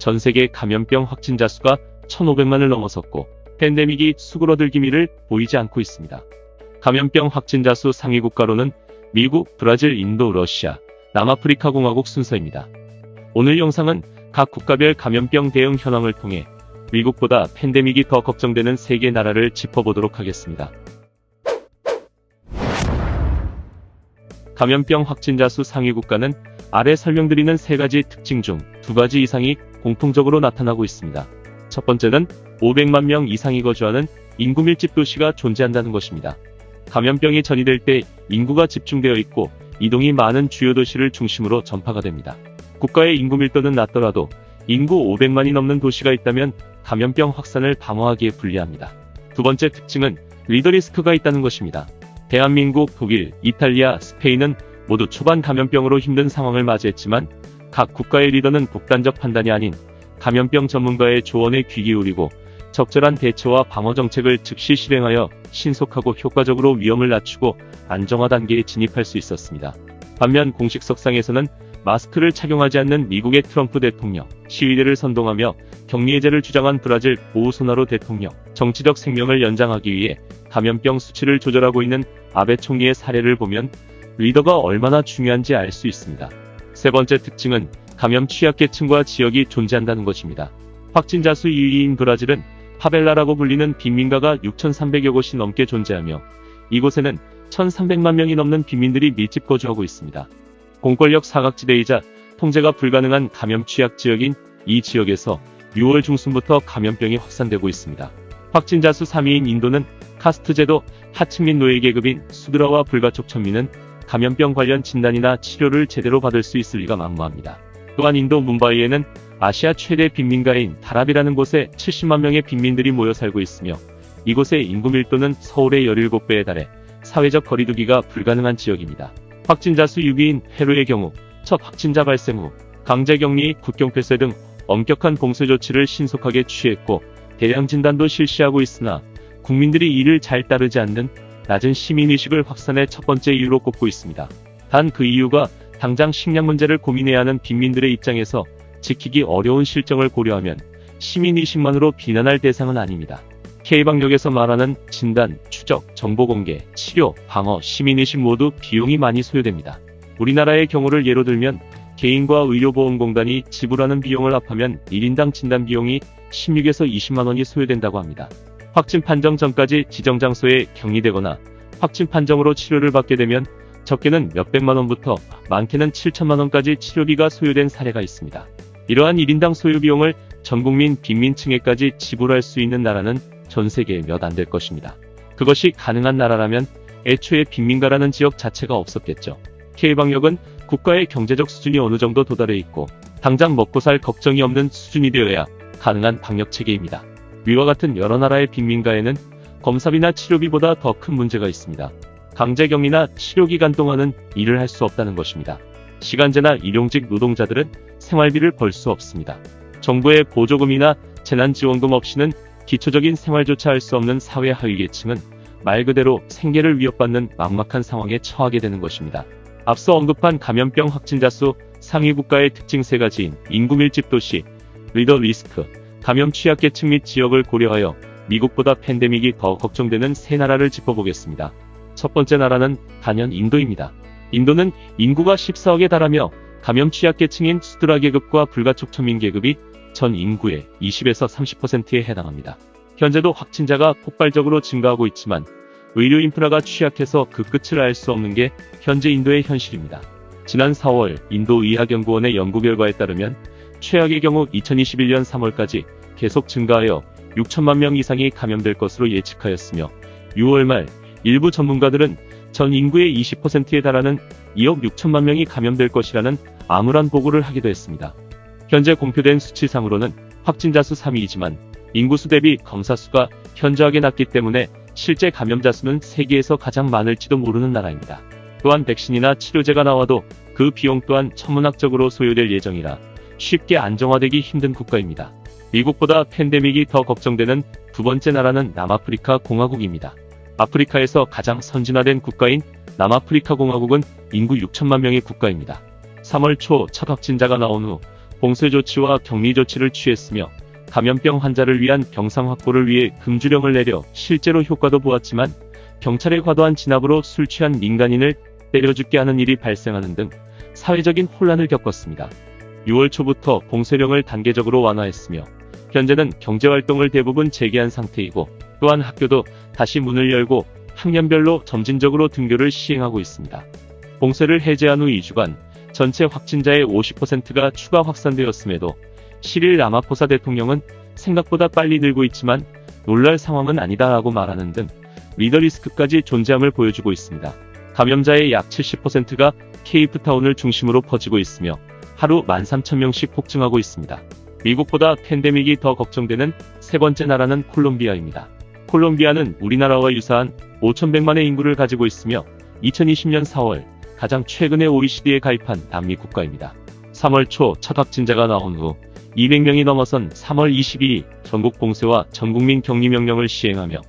전 세계 감염병 확진자 수가 1,500만을 넘어섰고 팬데믹이 수그러들 기미를 보이지 않고 있습니다. 감염병 확진자 수 상위 국가로는 미국, 브라질, 인도, 러시아, 남아프리카 공화국 순서입니다. 오늘 영상은 각 국가별 감염병 대응 현황을 통해 미국보다 팬데믹이 더 걱정되는 3개 나라를 짚어보도록 하겠습니다. 감염병 확진자 수 상위 국가는 아래 설명드리는 3가지 특징 중 2가지 이상이 공통적으로 나타나고 있습니다. 첫 번째는 500만 명 이상이 거주하는 인구 밀집 도시가 존재한다는 것입니다. 감염병이 전이될 때 인구가 집중되어 있고 이동이 많은 주요 도시를 중심으로 전파가 됩니다. 국가의 인구 밀도는 낮더라도 인구 500만이 넘는 도시가 있다면 감염병 확산을 방어하기에 불리합니다. 두 번째 특징은 리더 리스크가 있다는 것입니다. 대한민국, 독일, 이탈리아, 스페인은 모두 초반 감염병으로 힘든 상황을 맞이했지만 각 국가의 리더는 독단적 판단이 아닌 감염병 전문가의 조언에 귀 기울이고 적절한 대처와 방어 정책을 즉시 실행하여 신속하고 효과적으로 위험을 낮추고 안정화 단계에 진입할 수 있었습니다. 반면 공식 석상에서는 마스크를 착용하지 않는 미국의 트럼프 대통령, 시위대를 선동하며 격리 해제를 주장한 브라질 보우소나로 대통령, 정치적 생명을 연장하기 위해 감염병 수치를 조절하고 있는 아베 총리의 사례를 보면 리더가 얼마나 중요한지 알 수 있습니다. 세 번째 특징은 감염 취약계층과 지역이 존재한다는 것입니다. 확진자 수 2위인 브라질은 파벨라라고 불리는 빈민가가 6,300여 곳이 넘게 존재하며 이곳에는 1,300만 명이 넘는 빈민들이 밀집 거주하고 있습니다. 공권력 사각지대이자 통제가 불가능한 감염 취약 지역인 이 지역에서 6월 중순부터 감염병이 확산되고 있습니다. 확진자 수 3위인 인도는 카스트 제도, 하층 및 노예 계급인 수드라와 불가촉 천민은 감염병 관련 진단이나 치료를 제대로 받을 수 있을 리가 만무합니다. 또한 인도 뭄바이에는 아시아 최대 빈민가인 다랍이라는 곳에 70만 명의 빈민들이 모여 살고 있으며 이곳의 인구 밀도는 서울의 17배에 달해 사회적 거리두기가 불가능한 지역입니다. 확진자 수 6위인 페루의 경우 첫 확진자 발생 후 강제격리, 국경 폐쇄 등 엄격한 봉쇄 조치를 신속하게 취했고 대량 진단도 실시하고 있으나 국민들이 이를 잘 따르지 않는 낮은 시민의식을 확산의 첫 번째 이유로 꼽고 있습니다. 단 그 이유가 당장 식량 문제를 고민해야 하는 빈민들의 입장에서 지키기 어려운 실정을 고려하면 시민의식만으로 비난할 대상은 아닙니다. K방역에서 말하는 진단, 추적, 정보 공개, 치료, 방어, 시민의식 모두 비용이 많이 소요됩니다. 우리나라의 경우를 예로 들면 개인과 의료보험공단이 지불하는 비용을 합하면 1인당 진단 비용이 16에서 20만 원이 소요된다고 합니다. 확진 판정 전까지 지정 장소에 격리되거나 확진 판정으로 치료를 받게 되면 적게는 몇백만 원부터 많게는 7천만 원까지 치료비가 소요된 사례가 있습니다. 이러한 1인당 소요 비용을 전국민 빈민층에까지 지불할 수 있는 나라는 전 세계에 몇 안 될 것입니다. 그것이 가능한 나라라면 애초에 빈민가라는 지역 자체가 없었겠죠. K방역은 국가의 경제적 수준이 어느 정도 도달해 있고 당장 먹고 살 걱정이 없는 수준이 되어야 가능한 방역체계입니다. 위와 같은 여러 나라의 빈민가에는 검사비나 치료비보다 더 큰 문제가 있습니다. 강제격리나 치료기간 동안은 일을 할 수 없다는 것입니다. 시간제나 일용직 노동자들은 생활비를 벌 수 없습니다. 정부의 보조금이나 재난지원금 없이는 기초적인 생활조차 할 수 없는 사회 하위계층은 말 그대로 생계를 위협받는 막막한 상황에 처하게 되는 것입니다. 앞서 언급한 감염병 확진자 수 상위 국가의 특징 3가지인 인구 밀집 도시, 리더 리스크, 감염 취약계층 및 지역을 고려하여 미국보다 팬데믹이 더 걱정되는 3나라를 짚어보겠습니다. 첫 번째 나라는 단연 인도입니다. 인도는 인구가 14억에 달하며 감염 취약계층인 수드라 계급과 불가촉 천민 계급이 전 인구의 20에서 30%에 해당합니다. 현재도 확진자가 폭발적으로 증가하고 있지만 의료 인프라가 취약해서 그 끝을 알 수 없는 게 현재 인도의 현실입니다. 지난 4월 인도 의학연구원의 연구 결과에 따르면 최악의 경우 2021년 3월까지 계속 증가하여 6천만 명 이상이 감염될 것으로 예측하였으며 6월 말 일부 전문가들은 전 인구의 20%에 달하는 2억 6천만 명이 감염될 것이라는 암울한 보고를 하기도 했습니다. 현재 공표된 수치상으로는 확진자 수 3위이지만 인구수 대비 검사 수가 현저하게 낮기 때문에 실제 감염자 수는 세계에서 가장 많을지도 모르는 나라입니다. 또한 백신이나 치료제가 나와도 그 비용 또한 천문학적으로 소요될 예정이라 쉽게 안정화되기 힘든 국가입니다. 미국보다 팬데믹이 더 걱정되는 두 번째 나라는 남아프리카 공화국입니다. 아프리카에서 가장 선진화된 국가인 남아프리카 공화국은 인구 6천만 명의 국가입니다. 3월 초 첫 확진자가 나온 후 봉쇄 조치와 격리 조치를 취했으며 감염병 환자를 위한 병상 확보를 위해 금주령을 내려 실제로 효과도 보았지만 경찰의 과도한 진압으로 술 취한 민간인을 때려 죽게 하는 일이 발생하는 등 사회적인 혼란을 겪었습니다. 6월 초부터 봉쇄령을 단계적으로 완화했으며 현재는 경제활동을 대부분 재개한 상태이고 또한 학교도 다시 문을 열고 학년별로 점진적으로 등교를 시행하고 있습니다. 봉쇄를 해제한 후 2주간 전체 확진자의 50%가 추가 확산되었음에도 시릴 라마포사 대통령은 생각보다 빨리 늘고 있지만 놀랄 상황은 아니다라고 말하는 등 리더리스크까지 존재함을 보여주고 있습니다. 감염자의 약 70%가 케이프타운을 중심으로 퍼지고 있으며 하루 13,000명씩 폭증하고 있습니다. 미국보다 팬데믹이 더 걱정되는 세 번째 나라는 콜롬비아입니다. 콜롬비아는 우리나라와 유사한 5,100만의 인구를 가지고 있으며 2020년 4월 가장 최근에 OECD에 가입한 남미 국가입니다. 3월 초 첫 확진자가 나온 후 200명이 넘어선 3월 22일 전국 봉쇄와 전국민 격리 명령을 시행하며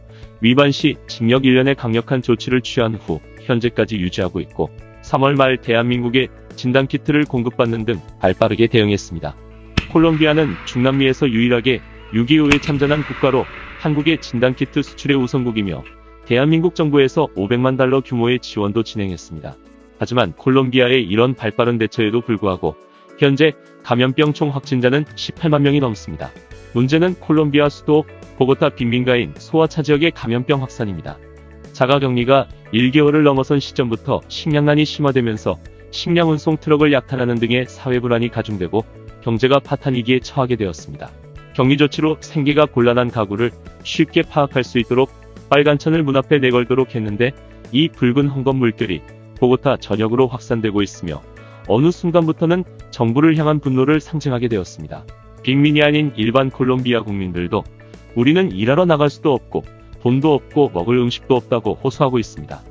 위반 시 징역 1년의 강력한 조치를 취한 후 현재까지 유지하고 있고 3월 말 대한민국에 진단키트를 공급받는 등 발빠르게 대응했습니다. 콜롬비아는 중남미에서 유일하게 6.25에 참전한 국가로 한국의 진단키트 수출의 우선국이며 대한민국 정부에서 500만 달러 규모의 지원도 진행했습니다. 하지만 콜롬비아의 이런 발빠른 대처에도 불구하고 현재 감염병 총 확진자는 18만 명이 넘습니다. 문제는 콜롬비아 수도 보고타 빈민가인 소아차 지역의 감염병 확산입니다. 자가격리가 1개월을 넘어선 시점부터 식량난이 심화되면서 식량 운송 트럭을 약탈하는 등의 사회 불안이 가중되고 경제가 파탄 위기에 처하게 되었습니다. 격리 조치로 생계가 곤란한 가구를 쉽게 파악할 수 있도록 빨간천을 문 앞에 내걸도록 했는데 이 붉은 헝겊 물결이 보고타 전역으로 확산되고 있으며 어느 순간부터는 정부를 향한 분노를 상징하게 되었습니다. 빅민이 아닌 일반 콜롬비아 국민들도 우리는 일하러 나갈 수도 없고 돈도 없고 먹을 음식도 없다고 호소하고 있습니다.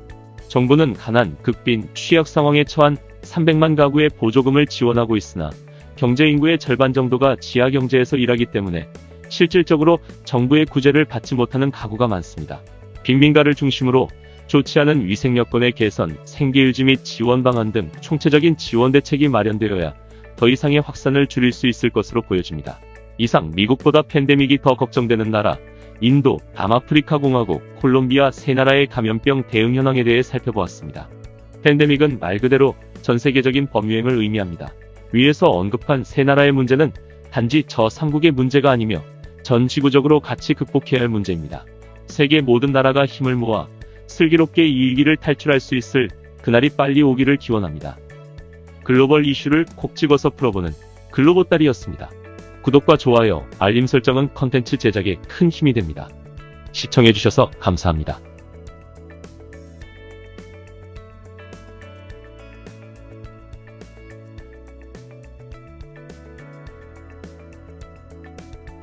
정부는 가난, 극빈, 취약 상황에 처한 300만 가구의 보조금을 지원하고 있으나 경제 인구의 절반 정도가 지하경제에서 일하기 때문에 실질적으로 정부의 구제를 받지 못하는 가구가 많습니다. 빈민가를 중심으로 좋지 않은 위생 여건의 개선, 생계유지 및 지원 방안 등 총체적인 지원 대책이 마련되어야 더 이상의 확산을 줄일 수 있을 것으로 보여집니다. 이상 미국보다 팬데믹이 더 걱정되는 나라, 인도, 남아프리카 공화국, 콜롬비아 세 나라의 감염병 대응 현황에 대해 살펴보았습니다. 팬데믹은 말 그대로 전 세계적인 범유행을 의미합니다. 위에서 언급한 세 나라의 문제는 단지 저 3국의 문제가 아니며 전 지구적으로 같이 극복해야 할 문제입니다. 세계 모든 나라가 힘을 모아 슬기롭게 이 위기를 탈출할 수 있을 그날이 빨리 오기를 기원합니다. 글로벌 이슈를 콕 집어서 풀어보는 글로보딸이었습니다. 구독과 좋아요, 알림 설정은 컨텐츠 제작에 큰 힘이 됩니다. 시청해주셔서 감사합니다.